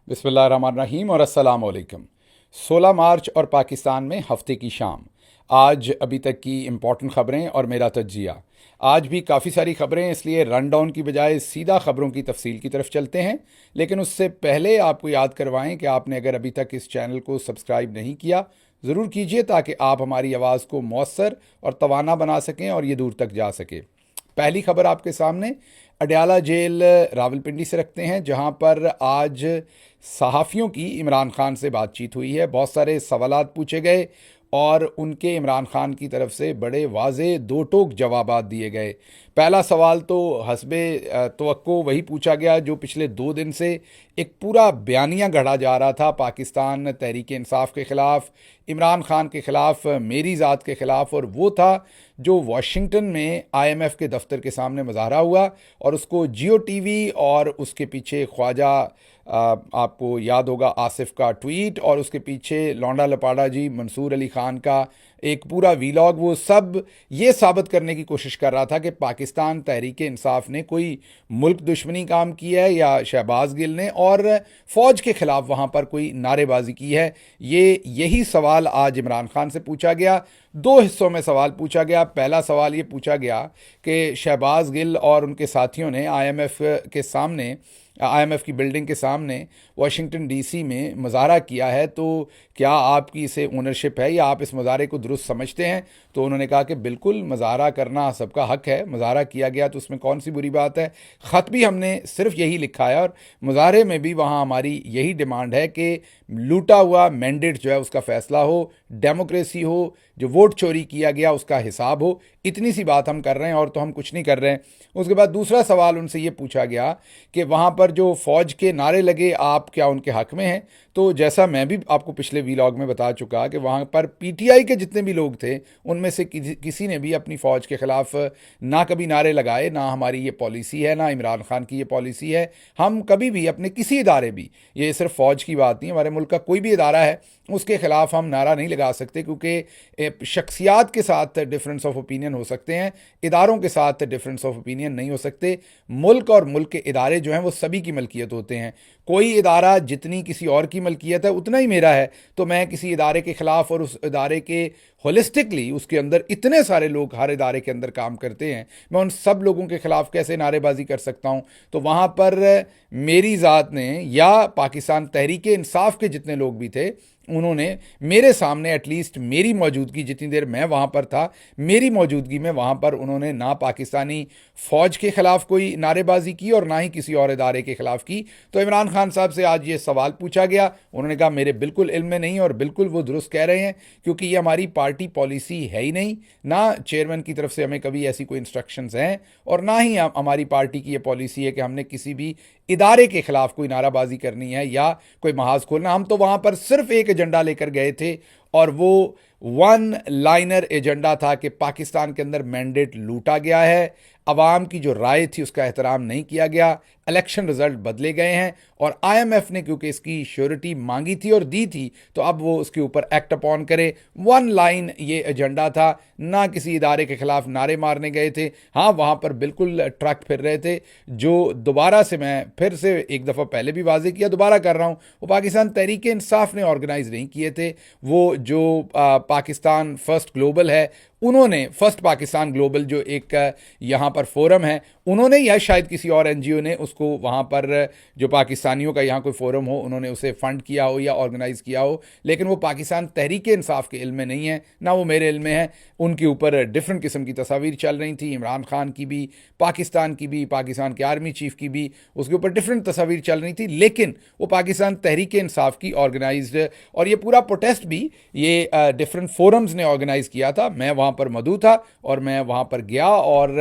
बिस्मिल्लाहिर्रहमानिर्रहीम और अस्सलाम वालेकुम। 16 मार्च और पाकिस्तान में हफ्ते की शाम। आज अभी तक की इम्पॉर्टेंट ख़बरें और मेरा तज्जिया। आज भी काफ़ी सारी ख़बरें, इसलिए रन डाउन की बजाय सीधा ख़बरों की तफसील की तरफ चलते हैं। लेकिन उससे पहले आपको याद करवाएं कि आपने अगर अभी तक इस चैनल को सब्सक्राइब नहीं किया ज़रूर कीजिए, ताकि आप हमारी आवाज़ को मौसर और तवाना बना सकें और ये दूर तक जा सके। पहली खबर आपके सामने अडयाला जेल रावलपिंडी से रखते हैं, जहां पर आज सहाफ़ियों की इमरान खान से बातचीत हुई है। बहुत सारे सवालात पूछे गए और उनके इमरान खान की तरफ से बड़े वाज़े दो टोक जवाबात दिए गए। पहला सवाल तो हस्बे तवक्को वही पूछा गया जो पिछले 2 दिन से एक पूरा बयानिया गढ़ा जा रहा था पाकिस्तान तहरीक इंसाफ के ख़िलाफ़, इमरान खान के ख़िलाफ़, मेरी ज़ात के ख़िलाफ़, और वो था जो वाशिंगटन में IMF के दफ्तर के सामने मुजाहरा हुआ और उसको जियो टीवी और उसके पीछे ख्वाजा आपको याद होगा आसिफ का ट्वीट और उसके पीछे लौंडा लपाड़ा जी मंसूर अली ख़ान का एक पूरा वीलॉग, वो सब ये साबित करने की कोशिश कर रहा था कि पाकिस्तान तहरीक इंसाफ ने कोई मुल्क दुश्मनी काम किया है या शहबाज गिल ने और फ़ौज के ख़िलाफ़ वहाँ पर कोई नारेबाजी की है। यही सवाल आज इमरान खान से पूछा गया। 2 हिस्सों में सवाल पूछा गया। पहला सवाल ये पूछा गया कि शहबाज गिल और उनके साथियों ने IMF की बिल्डिंग के सामने वाशिंगटन DC में मुजाहरा किया है, तो क्या आपकी इसे ओनरशिप है या आप इस मुजाहरे को दुरुस्त समझते हैं? तो उन्होंने कहा कि बिल्कुल, मुजाहरा करना सबका हक है, मुजाहरा किया गया तो उसमें कौन सी बुरी बात है। ख़त भी हमने सिर्फ यही लिखा है और मुजाहरे में भी वहाँ हमारी यही डिमांड है कि लूटा हुआ मैंडेट जो है उसका फ़ैसला हो, डेमोक्रेसी हो, जो वोट चोरी किया गया उसका हिसाब हो। इतनी सी बात हम कर रहे हैं और तो हम कुछ नहीं कर रहे हैं। उसके बाद दूसरा सवाल उनसे ये पूछा गया कि वहाँ पर जो फ़ौज के नारे लगे, आप क्या उनके हक़ में हैं? तो जैसा मैं भी आपको पिछले वीलॉग में बता चुका कि वहाँ पर PTI के जितने भी लोग थे उनमें से किसी ने भी अपनी फ़ौज के ख़िलाफ़ ना कभी नारे लगाए, ना हमारी ये पॉलिसी है, ना इमरान खान की ये पॉलिसी है। हम कभी भी अपने किसी इदारे भी, ये सिर्फ फ़ौज की बात नहीं, हमारे मुल्क का कोई भी इदारा है उसके ख़िलाफ़ हम नारा नहीं लगा सकते, क्योंकि शख्सियात के साथ डिफरेंस ऑफ ओपिनियन हो सकते हैं, इदारों के साथ डिफरेंस ऑफ ओपिनियन नहीं हो सकते। मुल्क और मुल्क के इदारे जो हैं वो सभी की मलकियत होते हैं। कोई इदारा जितनी किसी और की मलकियत है उतना ही मेरा है, तो मैं किसी इदारे के ख़िलाफ़ और उस इदारे के होलिस्टिकली उसके अंदर इतने सारे लोग हर इदारे के अंदर काम करते हैं, मैं उन सब लोगों के ख़िलाफ़ कैसे नारेबाजी कर सकता हूँ? तो वहाँ पर मेरी ज़ात ने या पाकिस्तान तहरीक इंसाफ के जितने लोग भी थे उन्होंने मेरे सामने एटलीस्ट मेरी मौजूदगी, जितनी देर मैं वहाँ पर था, मेरी मौजूदगी में वहाँ पर उन्होंने ना पाकिस्तानी फ़ौज के ख़िलाफ़ कोई नारेबाजी की और ना ही किसी और इदारे के ख़िलाफ़ की। तो इमरान खान साहब से आज ये सवाल पूछा गया, उन्होंने कहा मेरे बिल्कुल इल्म में नहीं और बिल्कुल वो दुरुस्त कह रहे हैं, क्योंकि ये हमारी पार्टी पॉलिसी है ही नहीं, ना चेयरमैन की तरफ से हमें कभी ऐसी कोई इंस्ट्रक्शंस हैं और ना ही हमारी पार्टी की ये पॉलिसी है कि हमने किसी भी इदारे के ख़िलाफ़ कोई नाराबाजी करनी है या कोई महाज खोलना। हम तो वहाँ पर सिर्फ एक एजेंडा लेकर गए थे और वो वन लाइनर एजेंडा था कि पाकिस्तान के अंदर मैंडेट लूटा गया है, अवाम की जो राय थी उसका एहतराम नहीं किया गया, इलेक्शन रिजल्ट बदले गए हैं और IMF ने क्योंकि इसकी श्योरिटी मांगी थी और दी थी, तो अब वो उसके ऊपर एक्ट अपॉन करे। वन लाइन ये एजेंडा था, ना किसी इदारे के ख़िलाफ़ नारे मारने गए थे। हाँ, वहाँ पर बिल्कुल ट्रक फिर रहे थे, जो दोबारा से मैं फिर से एक दफ़ा पहले भी वाजे किया, दोबारा कर रहा हूँ, वो पाकिस्तान तहरीक इंसाफ ने ऑर्गेनाइज़ नहीं किए थे। वो जो पाकिस्तान फ़र्स्ट ग्लोबल है, उन्होंने फ़र्स्ट पाकिस्तान ग्लोबल जो एक यहाँ पर फोरम है, उन्होंने या शायद किसी और NGO ने उसको वहाँ पर जो पाकिस्तानियों का यहाँ कोई फोरम हो उन्होंने उसे फ़ंड किया हो या ऑर्गेनाइज़ किया हो, लेकिन वो पाकिस्तान तहरीक इंसाफ के इल्म में नहीं है, ना वो मेरे इल्म में है। उनके ऊपर डिफरेंट किस्म की तस्वीर चल रही थी, इमरान खान की भी, पाकिस्तान की भी, पाकिस्तान के आर्मी चीफ़ की भी, उसके ऊपर डिफरेंट तस्वीर चल रही थी, लेकिन वो पाकिस्तान तहरीक इंसाफ की ऑर्गेनाइज्ड, और ये पूरा प्रोटेस्ट भी ये डिफरेंट फोरम्स ने ऑर्गेनाइज़ किया था। मैं वहाँ पर मौजूद था और मैं वहाँ पर गया और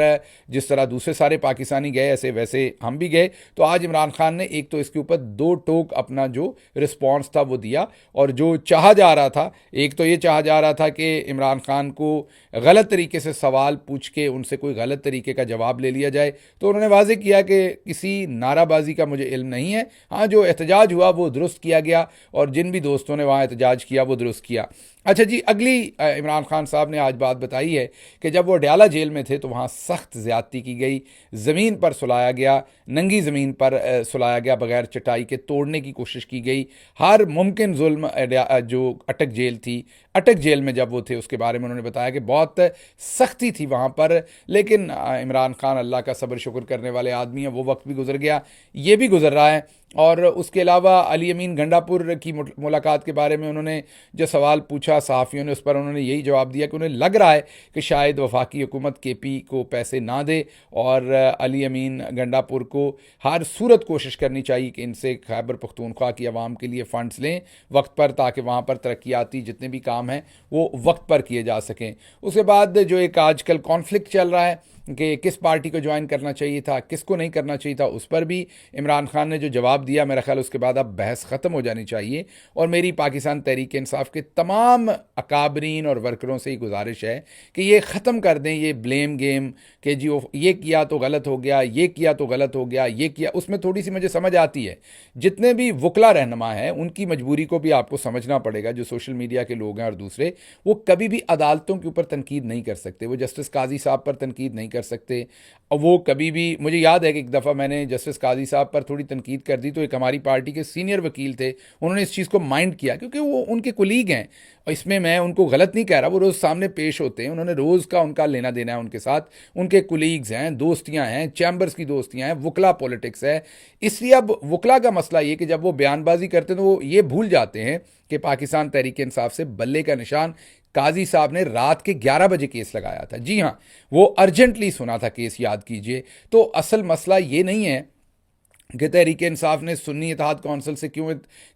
जिस तरह दूसरे सारे पाकिस्तानी गए ऐसे वैसे हम भी गए। तो आज इमरान खान ने एक तो इसके ऊपर 2 टोक अपना जो रिस्पॉन्स था वो दिया, और जो चाहा जा रहा था, एक तो ये चाहा जा रहा था कि इमरान खान को गलत तरीके से सवाल पूछ के उनसे कोई गलत तरीके का जवाब ले लिया जाए, तो उन्होंने वाजे किया कि किसी नाराबाजी का मुझे इल्म नहीं है। हाँ, जो एहतजाज हुआ वो दुरुस्त किया गया और जिन भी दोस्तों ने वहाँ एहतजाज किया वो दुरुस्त किया। अच्छा जी, अगली इमरान खान साहब ने आज बात बात बताई है कि जब वो अडयाला जेल में थे तो वहाँ सख्त ज़्यादती की गई, ज़मीन पर सुलाया गया, नंगी ज़मीन पर सुलाया गया, बगैर चटाई के तोड़ने की कोशिश की गई। हर मुमकिन जुल्म जो अटक जेल थी, अटक जेल में जब वो थे उसके बारे में उन्होंने बताया कि बहुत सख्ती थी वहाँ पर। लेकिन इमरान खान अल्लाह का सब्र शुक्र करने वाले आदमी हैं, वो वक्त भी गुजर गया, ये भी गुजर रहा है। और उसके अलावा अली अमीन गंडापुर की मुलाकात के बारे में उन्होंने जो सवाल पूछा सहाफ़ियों ने, उस पर उन्होंने यही जवाब दिया कि उन्हें लग रहा है कि शायद वफाकी हुकूमत केपी को पैसे ना दे और अली अमीन गंडापुर को हर सूरत कोशिश करनी चाहिए कि इनसे खैबर पख्तूनख्वा की आवाम के लिए फ़ंड्स लें वक्त पर, ताकि वहाँ पर तरक्याती जितने भी काम हैं वो वक्त पर किए जा सकें। उसके बाद जो एक आजकल कॉन्फ्लिक्ट चल रहा है कि किस पार्टी को ज्वाइन करना चाहिए था, किसको नहीं करना चाहिए था, उस पर भी इमरान खान ने जो जवाब दिया, मेरा ख्याल उसके बाद अब बहस ख़त्म हो जानी चाहिए। और मेरी पाकिस्तान तहरीक इंसाफ के तमाम अकाबरीन और वर्करों से ही गुजारिश है कि ये ख़त्म कर दें ये ब्लेम गेम कि जी ये किया तो गलत हो गया, ये किया तो गलत हो गया, ये किया। उसमें थोड़ी सी मुझे समझ आती है, जितने भी वकला रहनुमा हैं उनकी मजबूरी को भी आपको समझना पड़ेगा। जो सोशल मीडिया के लोग हैं और दूसरे, वो कभी भी अदालतों के ऊपर तनकीद नहीं कर सकते, वो जस्टिस काजी साहब पर तनकीद नहीं कर सकते। और वो कभी भी, मुझे याद है कि एक दफ़ा मैंने जस्टिस काजी साहब पर थोड़ी तनकीद कर दी तो एक हमारी पार्टी के सीनियर वकील थे, उन्होंने इस चीज़ को माइंड किया क्योंकि वो उनके कुलीग हैं। और इसमें मैं उनको गलत नहीं कह रहा, वो रोज़ सामने पेश होते हैं, उन्होंने रोज़ का उनका लेना देना है उनके साथ, उनके कुलीग्स हैं, दोस्तियां हैं, चैम्बर्स की दोस्तियां हैं, वकला पॉलिटिक्स है। इसलिए अब वकला का मसला ये कि जब वो बयानबाजी करते हैं तो वो ये भूल जाते हैं कि पाकिस्तान तहरीक इंसाफ से बल्ले का निशान काजी साहब ने रात के 11 बजे केस लगाया था। जी हाँ, वो अर्जेंटली सुना था केस, याद कीजिए। तो असल मसला ये नहीं है कि तहरीक इंसाफ ने सुन्नी इत्तेहाद कौंसिल से क्यों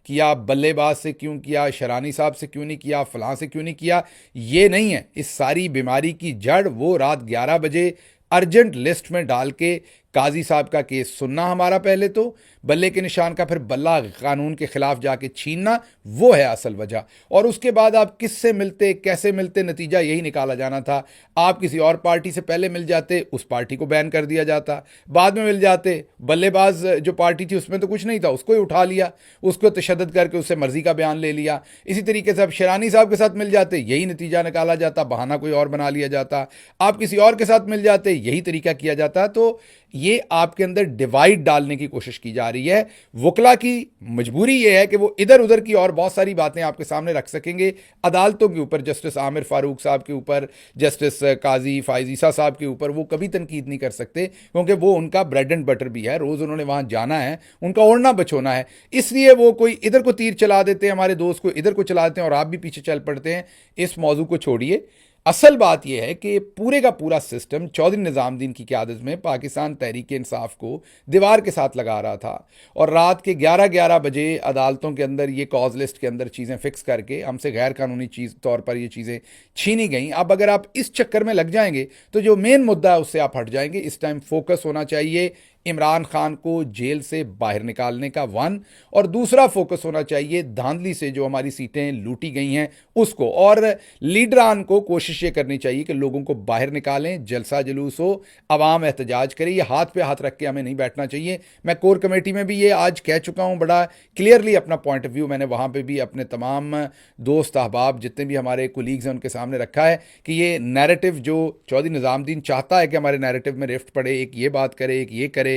किया, बल्लेबाज से क्यों किया, शरानी साहब से क्यों नहीं किया, फलां से क्यों नहीं किया, ये नहीं है। इस सारी बीमारी की जड़ वो रात 11 बजे अर्जेंट लिस्ट में डाल के काजी साहब का केस सुनना, हमारा पहले तो बल्ले के निशान का, फिर बल्ला कानून के खिलाफ जाके छीनना, वो है असल वजह। और उसके बाद आप किससे मिलते, कैसे मिलते, नतीजा यही निकाला जाना था। आप किसी और पार्टी से पहले मिल जाते, उस पार्टी को बैन कर दिया जाता, बाद में मिल जाते, बल्लेबाज जो पार्टी थी उसमें तो कुछ नहीं था, उसको ही उठा लिया, उसको तशद्दुद करके उससे मर्जी का बयान ले लिया। इसी तरीके से आप शरानी साहब के साथ मिल जाते, यही नतीजा निकाला जाता, बहाना कोई और बना लिया जाता। आप किसी और के साथ मिल जाते, यही तरीका किया जाता। तो ये आपके अंदर डिवाइड डालने की कोशिश की जा रही है। वकला की मजबूरी ये है कि वो इधर उधर की और बहुत सारी बातें आपके सामने रख सकेंगे अदालतों के ऊपर, जस्टिस आमिर फारूक साहब के ऊपर, जस्टिस काजी फायजीसा साहब के ऊपर वो कभी तनकीद नहीं कर सकते, क्योंकि वो उनका ब्रेड एंड बटर भी है, रोज़ उन्होंने वहाँ जाना है, उनका ओढ़ना बचोना है। इसलिए वो कोई इधर को तीर चला देते हैं, हमारे दोस्त को इधर को चला देते हैं और आप भी पीछे चल पड़ते हैं। इस मौजू को छोड़िए, असल बात यह है कि पूरे का पूरा सिस्टम चौधरी निज़ामुद्दीन की क़यादत में पाकिस्तान तहरीक इंसाफ को दीवार के साथ लगा रहा था और रात के 11-11 बजे अदालतों के अंदर ये कॉज लिस्ट के अंदर चीज़ें फ़िक्स करके हमसे गैर कानूनी चीज़ तौर पर ये चीज़ें छीनी गई। अब अगर आप इस चक्कर में लग जाएंगे तो जो मेन मुद्दा है उससे आप हट जाएंगे। इस टाइम फोकस होना चाहिए इमरान खान को जेल से बाहर निकालने का, वन, और दूसरा फोकस होना चाहिए धांधली से जो हमारी सीटें लूटी गई हैं उसको, और लीडरान को कोशिश ये करनी चाहिए कि लोगों को बाहर निकालें, जलसा जुलूस हो, अवाम एहतजाज करे। ये हाथ पे हाथ रख के हमें नहीं बैठना चाहिए। मैं कोर कमेटी में भी ये आज कह चुका हूँ, बड़ा क्लियरली अपना पॉइंट ऑफ व्यू मैंने वहाँ पर भी अपने तमाम दोस्त अहबाब जितने भी हमारे कुलीग्स हैं उनके सामने रखा है कि ये नैरेटिव जो चौधरी निज़ामुद्दीन चाहता है कि हमारे नैरेटिव में रिफ्ट पड़े, एक ये बात करे, एक ये करे,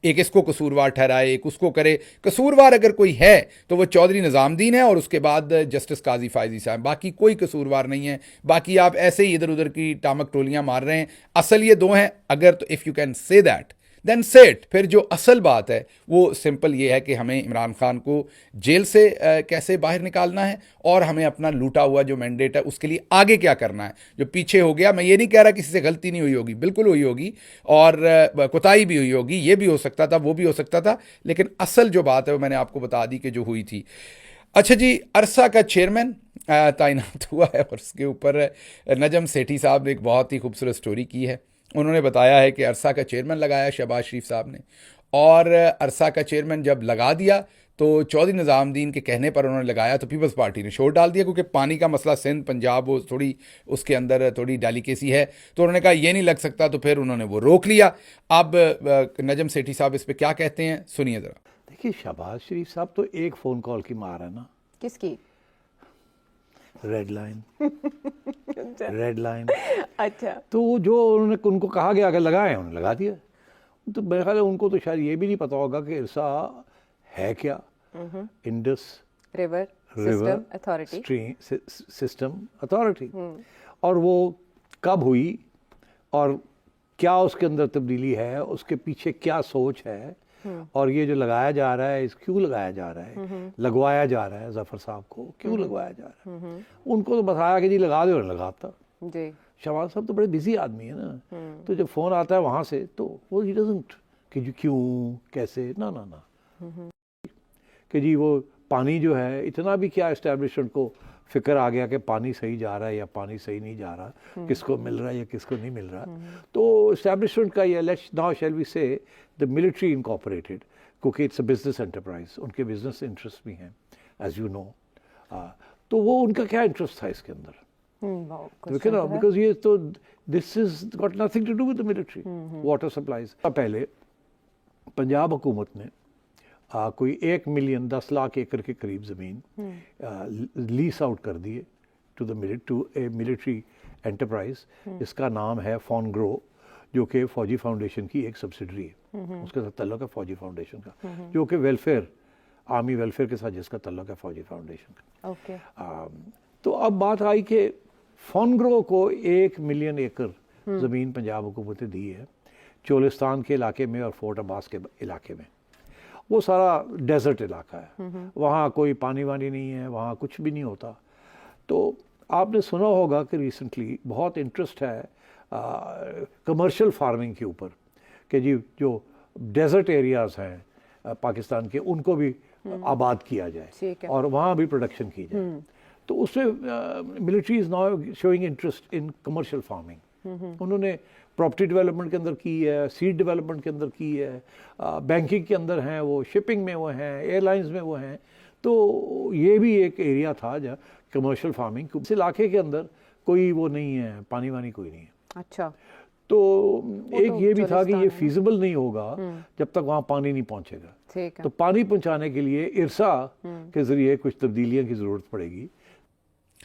एक इसको कसूरवार ठहराए, एक उसको करे। कसूरवार अगर कोई है तो वो चौधरी निज़ामुद्दीन है और उसके बाद जस्टिस काजी फायजी साहब, बाकी कोई कसूरवार नहीं है। बाकी आप ऐसे ही इधर उधर की टामक टोलियां मार रहे हैं। असल ये दो हैं, अगर तो if you can say that then say it. फिर जो असल बात है वो सिंपल ये है कि हमें इमरान खान को जेल से कैसे बाहर निकालना है और हमें अपना लूटा हुआ जो मैंडेट है उसके लिए आगे क्या करना है। जो पीछे हो गया, मैं ये नहीं कह रहा किसी से गलती नहीं हुई होगी, बिल्कुल हुई होगी और कोताही भी हुई होगी, ये भी हो सकता था, वो भी हो सकता था, लेकिन असल जो बात है वो मैंने आपको बता दी कि जो हुई थी। अच्छा जी, अरसा का चेयरमैन तैनात हुआ है और उसके ऊपर नजम सेठी साहब ने एक बहुत ही खूबसूरत स्टोरी की है। उन्होंने बताया है कि अरसा का चेयरमैन लगाया शहबाज शरीफ साहब ने, और अरसा का चेयरमैन जब लगा दिया तो चौधरी निज़ामुद्दीन के कहने पर उन्होंने लगाया तो पीपल्स पार्टी ने शोर डाल दिया, क्योंकि पानी का मसला सिंध पंजाब वो थोड़ी उसके अंदर थोड़ी डेलिकेसी है, तो उन्होंने कहा ये नहीं लग सकता, तो फिर उन्होंने वो रोक लिया। अब नजम सेठी साहब इस पर क्या कहते हैं, सुनिए ज़रा। देखिए, शहबाज शरीफ साहब तो एक फ़ोन कॉल की मार है ना। किसकी? Red line, red line. अच्छा, तो जो उनको कहा गया अगर लगाएं, उन्होंने लगा दिया। तो मेरे ख्याल है उनको तो शायद ये भी नहीं पता होगा कि इरसा है क्या। Indus river river system authority. System authority, और वो कब हुई और क्या उसके अंदर तब्दीली है, उसके पीछे क्या सोच है, और ये जो लगाया जा रहा है, इस क्यों लगाया जा रहा है, लगवाया जा रहा है जफर साहब को क्यों लगवाया जा रहा है। उनको तो बताया कि जी लगा दो, लगाता। जी, शहबाज साहब तो बड़े बिजी आदमी है ना, तो जब फोन आता है वहां से तो वो ही डजंट कि जी क्यों कैसे, ना ना ना, कि जी वो पानी जो है, इतना भी क्या एस्टेब्लिशमेंट को फिक्र आ गया कि पानी सही जा रहा है या पानी सही नहीं जा रहा, किसको मिल रहा है या किसको नहीं मिल रहा। तो एस्टेब्लिशमेंट का ये लेट्स नाउ शैल वी से द मिलिट्री इनकॉर्पोरेटेड, क्योंकि इट्स अ बिजनेस एंटरप्राइज, उनके बिजनेस इंटरेस्ट भी हैं एज यू नो। तो वो उनका क्या इंटरेस्ट था इसके अंदर, देखिए ना, बिकॉज ये तो this is got nothing to do with the military water supplies. पहले पंजाब हुकूमत ने कोई 1 मिलियन 10 लाख एकड़ के करीब ज़मीन लीज आउट कर दिए टू ए मिलिट्री एंटरप्राइज, जिसका नाम है फॉनग्रो, जो कि फौजी फाउंडेशन की एक सब्सिडरी है। उसके साथ तल्लुक़ है फौजी फाउंडेशन का, जो कि वेलफेयर, आर्मी वेलफेयर के साथ जिसका तल्लुक़ है फौजी फाउंडेशन का। ओके, तो अब बात आई कि फॉनग्रो को 1 मिलियन एकड़ ज़मीन पंजाब हुकूमत ने दी है चोलिस्तान के इलाके में और फोर्ट अब्बास के इलाके में। वो सारा डेजर्ट इलाका है, वहाँ कोई पानी वानी नहीं है, वहाँ कुछ भी नहीं होता। तो आपने सुना होगा कि रिसेंटली बहुत इंटरेस्ट है कमर्शियल फार्मिंग के ऊपर, कि जी जो डेजर्ट एरियाज़ हैं पाकिस्तान के, उनको भी आबाद किया जाए और वहाँ भी प्रोडक्शन की जाए। तो उसमें military is now showing interest in commercial farming. उन्होंने प्रॉपर्टी डेवलपमेंट के अंदर की है, सीड डेवलपमेंट के अंदर की है, बैंकिंग के अंदर हैं वो, शिपिंग में वो हैं, एयरलाइंस में वो हैं। तो ये भी एक एरिया था जहाँ कमर्शियल फार्मिंग, इस इलाके के अंदर कोई वो नहीं है, पानी वानी कोई नहीं है। अच्छा, तो एक ये भी था कि ये फीजिबल नहीं होगा जब तक वहाँ पानी नहीं पहुँचेगा। ठीक है, तो पानी पहुँचाने के लिए इरसा के ज़रिए कुछ तब्दीलियों की ज़रूरत पड़ेगी।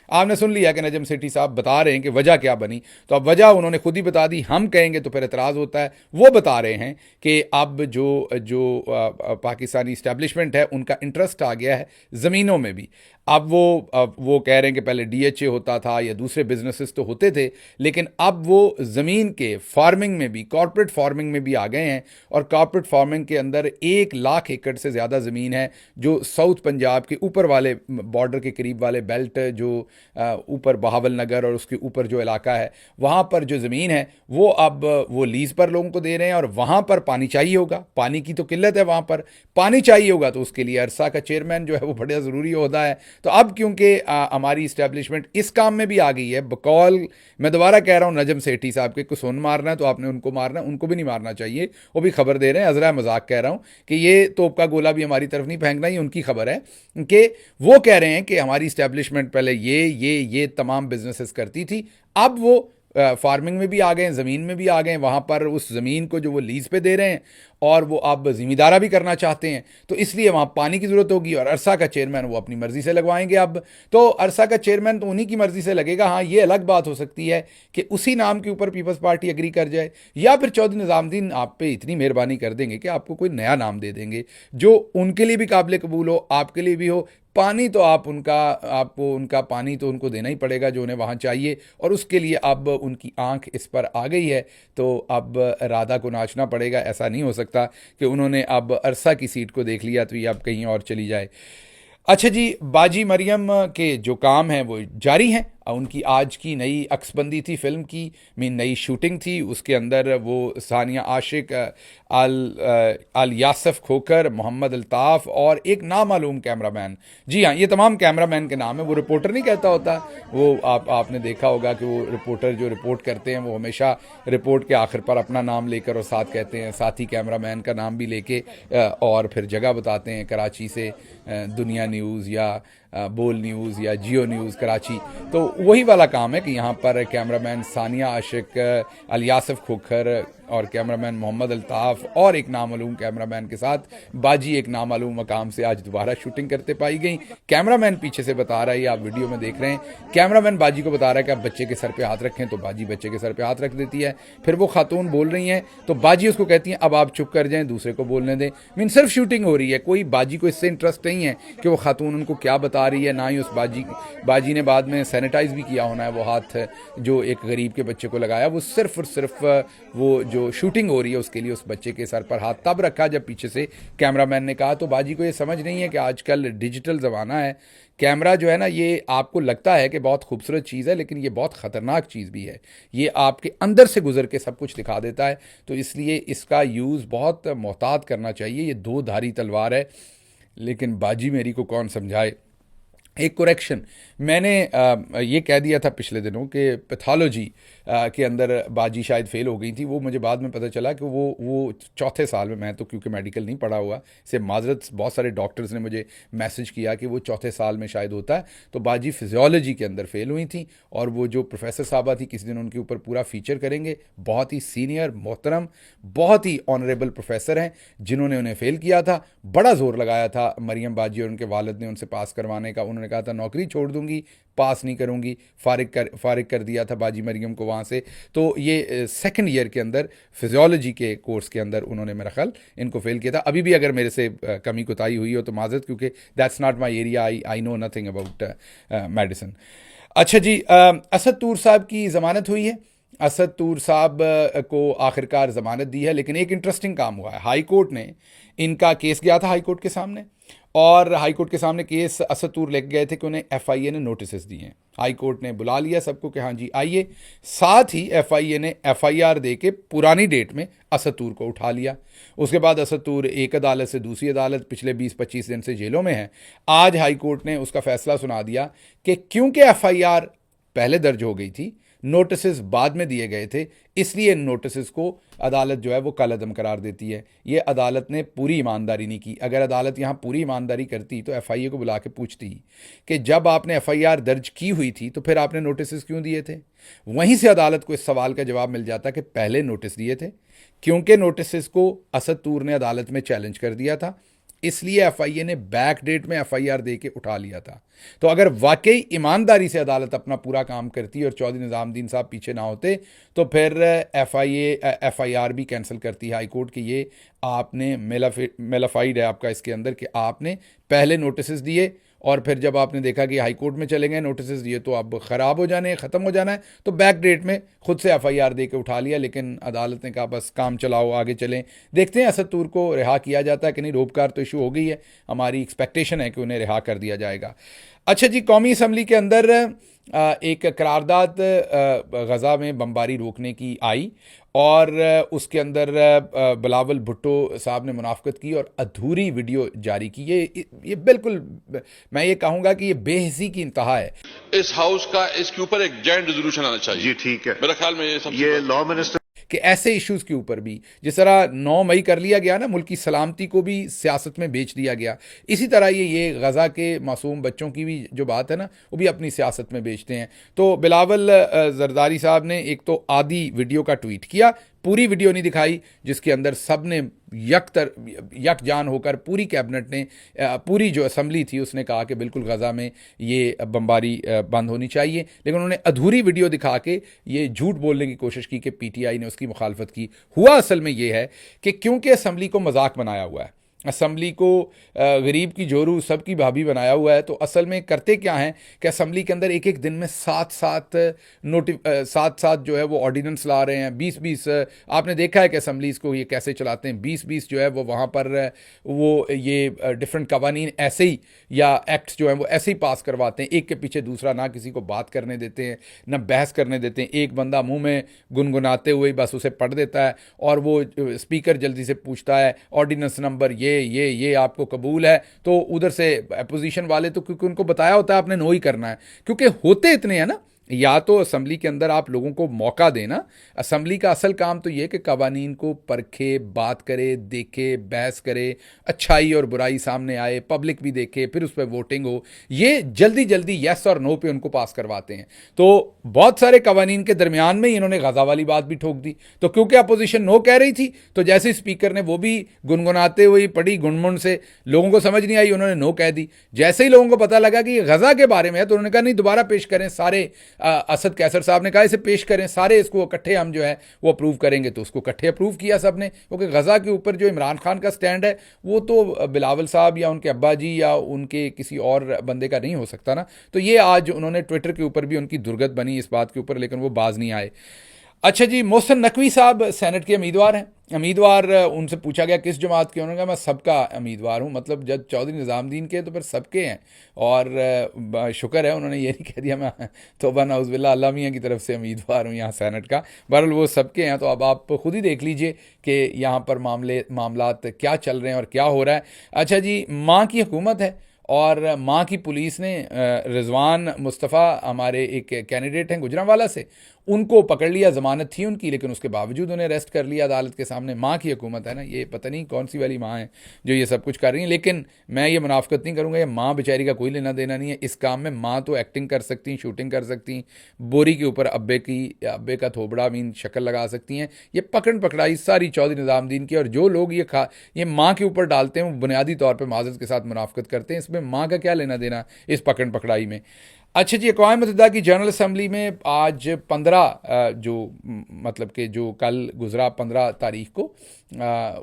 आपने सुन लिया कि नजम सेठी साहब बता रहे हैं कि वजह क्या बनी, तो अब वजह उन्होंने खुद ही बता दी। हम कहेंगे तो फिर एतराज़ होता है। वो बता रहे हैं कि अब जो जो पाकिस्तानी इस्टेब्लिशमेंट है उनका इंटरेस्ट आ गया है ज़मीनों में भी। अब वो कह रहे हैं कि पहले DHA होता था या दूसरे बिजनेसेस तो होते थे, लेकिन अब वो ज़मीन के फार्मिंग में भी, कॉर्पोरेट फार्मिंग में भी आ गए हैं। और कॉर्पोरेट फार्मिंग के अंदर 1 लाख एकड़ से ज़्यादा ज़मीन है जो साउथ पंजाब के ऊपर वाले बॉर्डर के करीब वाले बेल्ट, जो ऊपर बहावल नगर और उसके ऊपर जो इलाका है, वहाँ पर जो ज़मीन है वो अब वो लीज़ पर लोगों को दे रहे हैं। और वहाँ पर पानी चाहिए होगा, पानी की तो किल्लत है, वहाँ पर पानी चाहिए होगा, तो उसके लिए अरसा का चेयरमैन जो है वो बड़ा ज़रूरी होता है। तो अब क्योंकि हमारी इस्टेब्लिशमेंट इस काम में भी आ गई है, बकौल मैं दोबारा कह रहा हूँ नजम सेठी साहब के, कुछ मारना है तो आपने उनको मारना है, उनको भी नहीं मारना चाहिए, वो भी खबर दे रहे हैं। अजरा मजाक कह रहा हूँ कि ये तोप का गोला भी हमारी तरफ नहीं फेंकना, ये उनकी खबर है कि वो कह रहे हैं कि हमारी इस्टेब्लिशमेंट पहले ये तमाम बिजनेसेस करती थी, अब वो फार्मिंग में भी आ गए हैं, ज़मीन में भी आ गए हैं। वहाँ पर उस ज़मीन को जो वो लीज़ पे दे रहे हैं और वो अब ज़िम्मेदारा भी करना चाहते हैं, तो इसलिए वहाँ पानी की ज़रूरत होगी। और अरसा का चेयरमैन वो अपनी मर्ज़ी से लगवाएंगे। अब तो अरसा का चेयरमैन तो उन्हीं की मर्ज़ी से लगेगा। हाँ, ये अलग बात हो सकती है कि उसी नाम के ऊपर पीपल्स पार्टी एग्री कर जाए, या फिर चौधरी निज़ामुद्दीन आप पे इतनी मेहरबानी कर देंगे कि आपको कोई नया नाम दे देंगे जो उनके लिए भी काबिल कबूल हो, आपके लिए भी हो। पानी तो आपको उनका पानी तो उनको देना ही पड़ेगा जो उन्हें वहाँ चाहिए, और उसके लिए अब उनकी आंख इस पर आ गई है, तो अब राधा को नाचना पड़ेगा। ऐसा नहीं हो सकता कि उन्होंने अब अरसा की सीट को देख लिया तो ये अब कहीं और चली जाए। अच्छा जी, बाजी मरियम के जो काम हैं वो जारी हैं। उनकी आज की नई अक्सबंदी थी फिल्म की, नई शूटिंग थी। उसके अंदर वो सानिया आशिक, अल यासफ खोकर, मोहम्मद अल्ताफ़ और एक नामालूम कैमरामैन, जी हाँ, ये तमाम कैमरामैन के नाम है। वो रिपोर्टर नहीं कहता होता, वो आपने देखा होगा कि वो रिपोर्टर जो रिपोर्ट करते हैं वो हमेशा रिपोर्ट के आखिर पर अपना नाम लेकर और साथ कहते हैं, साथ ही कैमरामैन का नाम भी लेके और फिर जगह बताते हैं, कराची से दुनिया न्यूज़ या बोल न्यूज़ या जियो न्यूज़ कराची। तो वही वाला काम है कि यहाँ पर कैमरामैन सानिया आशिक, अल यासफ खोखर और कैमरामैन मोहम्मद अल्ताफ़ और एक नामालूम कैमरामैन के साथ बाजी एक नामालूम मकाम से आज दोबारा शूटिंग करते पाई गई। कैमरामैन पीछे से बता रहा है, आप वीडियो में देख रहे हैं, कैमरामैन बाजी को बता रहा है कि आप बच्चे के सर पे हाथ रखें, तो बाजी बच्चे के सर पे हाथ रख देती है। फिर वो खातून बोल रही हैं तो बाजी उसको कहती हैं अब आप चुप कर जाएं, दूसरे को बोलने दें। मीन सिर्फ शूटिंग हो रही है, कोई बाजी को इससे इंटरेस्ट नहीं है कि वो खातून उनको क्या बता रही है, ना ही उस बाजी ने बाद में सैनिटाइज भी किया होना है वो हाथ जो एक गरीब के बच्चे को लगाया। वो सिर्फ और सिर्फ वो जो शूटिंग हो रही है उसके लिए उस बच्चे के सर पर हाथ तब रखा जब पीछे से कैमरामैन ने कहा। तो बाजी को ये समझ नहीं है कि आजकल डिजिटल ज़माना है, कैमरा जो है ना ये आपको लगता है कि बहुत खूबसूरत चीज़ है लेकिन ये बहुत ख़तरनाक चीज़ भी है, ये आपके अंदर से गुजर के सब कुछ दिखा देता है। तो इसलिए इसका यूज़ बहुत मोहतात करना चाहिए। ये दो धारी तलवार है, लेकिन बाजी मेरी को कौन समझाए। एक करेक्शन, मैंने ये कह दिया था पिछले दिनों कि पैथोलॉजी के अंदर बाजी शायद फेल हो गई थी। वो मुझे बाद में पता चला कि वो चौथे साल में, मैं तो क्योंकि मेडिकल नहीं पढ़ा हुआ से माजरत, बहुत सारे डॉक्टर्स ने मुझे मैसेज किया कि वो चौथे साल में शायद होता है। तो बाजी फिजियोलॉजी के अंदर फेल हुई थी और वो जो प्रोफेसर साहबा थी, किसी दिन उनके ऊपर पूरा फीचर करेंगे, बहुत ही सीनियर मोहतरम बहुत ही ऑनरेबल प्रोफेसर हैं जिन्होंने उन्हें फेल किया था। बड़ा जोर लगाया था मरियम बाजी और उनके वालिद ने उनसे पास करवाने का। उन्होंने कहा था नौकरी छोड़ दूंगी, पास नहीं करूंगी, फारिग कर दिया था बाजी मरियम को वहाँ से। तो ये सेकंड ईयर के अंदर फिजियोलॉजी के कोर्स के अंदर उन्होंने मेरा ख्याल इनको फेल किया था। अभी भी अगर मेरे से कमी कोताही हुई हो तो माजरत, क्योंकि that's not my area, I know nothing about medicine. अच्छा जी, असद तूर साहब की ज़मानत हुई है। असद तूर साहब को आखिरकार ज़मानत दी है, लेकिन एक इंटरेस्टिंग काम हुआ है। हाई कोर्ट ने इनका केस गया था हाई कोर्ट के सामने, और हाई कोर्ट के सामने केस असद तूर लेके गए थे कि उन्हें एफआईए ने नोटिस दिए हैं। हाई कोर्ट ने बुला लिया सबको कि हाँ जी आइए। साथ ही एफआईए ने एफआईआर दे के पुरानी डेट में असद तूर को उठा लिया। उसके बाद असद तूर एक अदालत से दूसरी अदालत पिछले 20-25 दिन से जेलों में है। आज हाई कोर्ट ने उसका फैसला सुना दिया कि क्योंकि एफआईआर पहले दर्ज हो गई थी, नोटिस बाद में दिए गए थे, इसलिए इन नोटिस को अदालत जो है वो कलअदम करार देती है। ये अदालत ने पूरी ईमानदारी नहीं की। अगर अदालत यहाँ पूरी ईमानदारी करती तो एफआईए को बुला के पूछती कि जब आपने एफआईआर दर्ज की हुई थी तो फिर आपने नोटिस क्यों दिए थे। वहीं से अदालत को इस सवाल का जवाब मिल जाता कि पहले नोटिस दिए थे, क्योंकि नोटिस को असद तूर ने अदालत में चैलेंज कर दिया था, इसलिए एफआईए ने बैक डेट में एफआईआर दे के उठा लिया था। तो अगर वाकई ईमानदारी से अदालत अपना पूरा काम करती और चौधरी निज़ामुद्दीन साहब पीछे ना होते तो फिर एफआईआर भी कैंसिल करती है हाई कोर्ट कि ये आपने मेलाफाइड है आपका इसके अंदर कि आपने पहले नोटिस दिए और फिर जब आपने देखा कि हाई कोर्ट में चले गए नोटिस दिए तो अब ख़राब हो जाने, ख़त्म हो जाना है, तो बैक डेट में खुद से एफआईआर दे के उठा लिया। लेकिन अदालत ने कहा बस काम चलाओ, आगे चलें। देखते हैं असद तूर को रिहा किया जाता है कि नहीं। रोबकार तो इशू हो गई है, हमारी एक्सपेक्टेशन है कि उन्हें रिहा कर दिया जाएगा। अच्छा जी, कौमी असम्बली के अंदर एक करारदाद गज़ा में बमबारी रोकने की आई और उसके अंदर बिलावल भुट्टो साहब ने मुनाफकत की और अधूरी वीडियो जारी की। ये बिल्कुल, मैं ये कहूँगा कि ये बेहिसी की इंतहा है। इस हाउस का इसके ऊपर एक जॉइंट रेजोल्यूशन आना चाहिए। जी ठीक है, मेरा ख्याल में ये लॉ मिनिस्टर कि ऐसे इश्यूज़ के ऊपर भी जिस तरह 9 मई कर लिया गया ना, मुल्क की सलामती को भी सियासत में बेच दिया गया, इसी तरह ये गज़ा के मासूम बच्चों की भी जो बात है ना वो भी अपनी सियासत में बेचते हैं। तो बिलावल जरदारी साहब ने एक तो आधी वीडियो का ट्वीट किया, पूरी वीडियो नहीं दिखाई, जिसके अंदर सब ने यकजान होकर पूरी कैबिनेट ने, पूरी जो असम्बली थी उसने कहा कि बिल्कुल गज़ा में ये बमबारी बंद होनी चाहिए। लेकिन उन्होंने अधूरी वीडियो दिखा के ये झूठ बोलने की कोशिश की कि पीटीआई ने उसकी मुखालफत की। हुआ असल में ये है कि क्योंकि असम्बली को मजाक बनाया हुआ है, असम्बली को गरीब की जोरू सबकी भाभी बनाया हुआ है, तो असल में करते क्या हैं कि असम्बली के अंदर एक एक दिन में सात जो है वो ऑर्डिनेंस ला रहे हैं। 20-20 आपने देखा है कि असम्बलीज़ को ये कैसे चलाते हैं। 20-20 जो है वो वहाँ पर वो ये डिफरेंट कवानीन ऐसे ही या एक्ट्स जो हैं वो ऐसे ही पास करवाते हैं, एक के पीछे दूसरा, ना किसी को बात करने देते हैं ना बहस करने देते हैं। एक बंदा मुँह में गुनगुनाते हुए बस उसे पढ़ देता है और वो स्पीकर जल्दी से पूछता है ऑर्डिनेंस नंबर ये आपको कबूल है, तो उधर से अपोजिशन वाले तो क्योंकि उनको बताया होता है आपने नो ही करना है, क्योंकि होते इतने हैं ना या तो असम्बली के अंदर आप लोगों को मौका देना। असम्बली का असल काम तो ये कि कवानीन को परखे, बात करे, देखे, बहस करे, अच्छाई और बुराई सामने आए, पब्लिक भी देखे, फिर उस पर वोटिंग हो। ये जल्दी जल्दी यस और नो पे उनको पास करवाते हैं। तो बहुत सारे कवानीन के दरमियान में इन्होंने गजा वाली बात भी ठोक दी। तो क्योंकि अपोजिशन नो कह रही थी, तो जैसे स्पीकर ने वो भी गुनगुनाते हुए पढ़ी गुनमुन से, लोगों को समझ नहीं आई, उन्होंने नो कह दी। जैसे ही लोगों को पता लगा कि ये गजा के बारे में है, तो उन्होंने कहा नहीं, दोबारा पेश करें सारे। असद कैसर साहब ने कहा इसे पेश करें सारे, इसको इकट्ठे हम जो है वो अप्रूव करेंगे। तो उसको इकट्ठे अप्रूव किया सबने, क्योंकि गजा के ऊपर जो इमरान खान का स्टैंड है वो तो बिलावल साहब या उनके अब्बा जी या उनके किसी और बंदे का नहीं हो सकता ना। तो ये आज उन्होंने ट्विटर के ऊपर भी उनकी दुर्गत बनी इस बात के ऊपर, लेकिन वो बाज नहीं आए। अच्छा जी, मोहसिन नकवी साहब सेनेट के उम्मीदवार हैं। उनसे पूछा गया किस जमात के, उन्होंने कहा मैं सबका उम्मीदवार हूँ। मतलब जब चौधरी निज़ामुद्दीन के तो फिर सबके हैं। और शुक्र है उन्होंने ये नहीं कह दिया मैं तौबा नाउज़ुबिल्लाह अल्लाह मियाँ की तरफ से उम्मीदवार हूँ यहाँ सेनेट का। बहरहाल वो सबके हैं। तो अब आप खुद ही देख लीजिए कि यहाँ पर मामलात क्या चल रहे हैं और क्या हो रहा है। अच्छा जी, माँ की हुकूमत है और माँ की पुलिस ने रिजवान मुस्तफ़ा हमारे एक कैंडिडेट हैं गुजरांवाला से, उनको पकड़ लिया। ज़मानत थी उनकी, लेकिन उसके बावजूद उन्हें अरेस्ट कर लिया अदालत के सामने। माँ की हुकूमत है ना, ये पता नहीं कौन सी वाली माँ है जो ये सब कुछ कर रही है। लेकिन मैं ये मुनाफिकत नहीं करूँगा, ये माँ बेचारी का कोई लेना देना नहीं है इस काम में। माँ तो एक्टिंग कर सकती, शूटिंग कर सकती, बोरी के ऊपर अब्बे का थोबड़ा मीन शक्ल लगा सकती हैं। ये पकड़ पकड़ाई सारी चौधरी निज़ामुद्दीन की। और जो लोग ये माँ के ऊपर डालते हैं वो बुनियादी तौर पर माजरत के साथ मुनाफिकत करते हैं। इसमें माँ का क्या लेना देना इस पकड़ पकड़ाई में। अच्छा जी, अक़वाम मुत्तहिदा की जनरल असम्बली में आज 15 मतलब कि जो कल गुजरा 15 तारीख को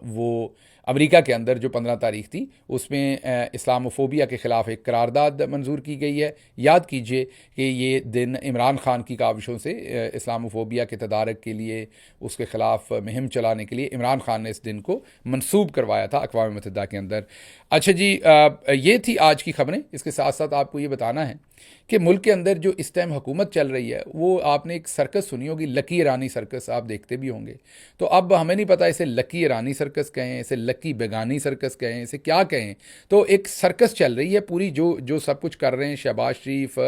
वो अमेरिका के अंदर जो 15 तारीख थी उसमें इस्लामोफोबिया के ख़िलाफ़ एक करारदाद मंजूर की गई है। याद कीजिए कि ये दिन इमरान खान की काविशों से इस्लामोफोबिया के तदारक के लिए, उसके ख़िलाफ़ मुहिम चलाने के लिए इमरान खान ने इस दिन को मंसूब करवाया था अक़वाम मुत्तहिदा के अंदर। अच्छा जी, ये थी आज की ख़बरें। इसके साथ साथ आपको ये बताना है कि मुल्क के अंदर जो इस टाइम हुकूमत चल रही है, वो आपने एक सर्कस सुनी होगी, लकी ईरानी सर्कस, आप देखते भी होंगे। तो अब हमें नहीं पता इसे लकी ईरानी सर्कस कहें, इसे लकी बेगानी सर्कस कहें, इसे क्या कहें। तो एक सर्कस चल रही है पूरी, जो सब कुछ कर रहे हैं। शहबाज शरीफ,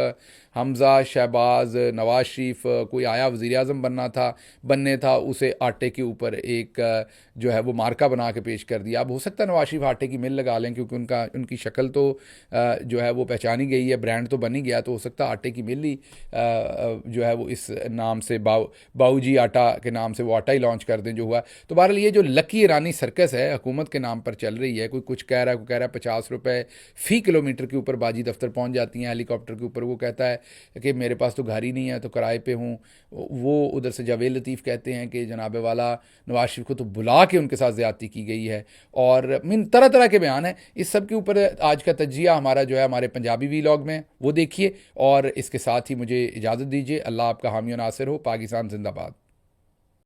हमज़ा, शहबाज, नवाज शरीफ, कोई आया वज़ीर आज़म बनने था, उसे आटे के ऊपर एक जो है वो मार्का बना के पेश कर दिया। अब हो सकता है नवाज शरीफ आटे की मिल लगा लें, क्योंकि उनकी शक्ल तो जो है वो पहचानी गई है, ब्रांड तो बनी गया। तो हो सकता है आटे की मिल ही जो है वो इस नाम से बाऊजी आटा के नाम से वो आटा ही लॉन्च कर दें जो हुआ। तो बहरहाल ये जो लकी ईरानी सर्कस है हुकूमत के नाम पर चल रही है, कोई कुछ कह रहा है, कोई कह रहा है 50 रुपये फ़ी किलोमीटर के ऊपर बाजी दफ्तर पहुँच जाती हैं हेलीकॉप्टर के ऊपर। वो कहता है कि मेरे पास तो घर ही नहीं है तो किराए पे हूँ। वो उधर से जावेद लतीफ़ कहते हैं कि जनाब वाला नवाज शरीफ को तो बुला के उनके साथ ज़्यादती की गई है। और मीन तरह तरह के बयान हैं। इस सब के ऊपर आज का तज्जिया हमारा जो है हमारे पंजाबी वीलॉग में वो देखिए। और इसके साथ ही मुझे इजाज़त दीजिए। अल्लाह आपका हामी और नासिर हो। पाकिस्तान जिंदाबाद।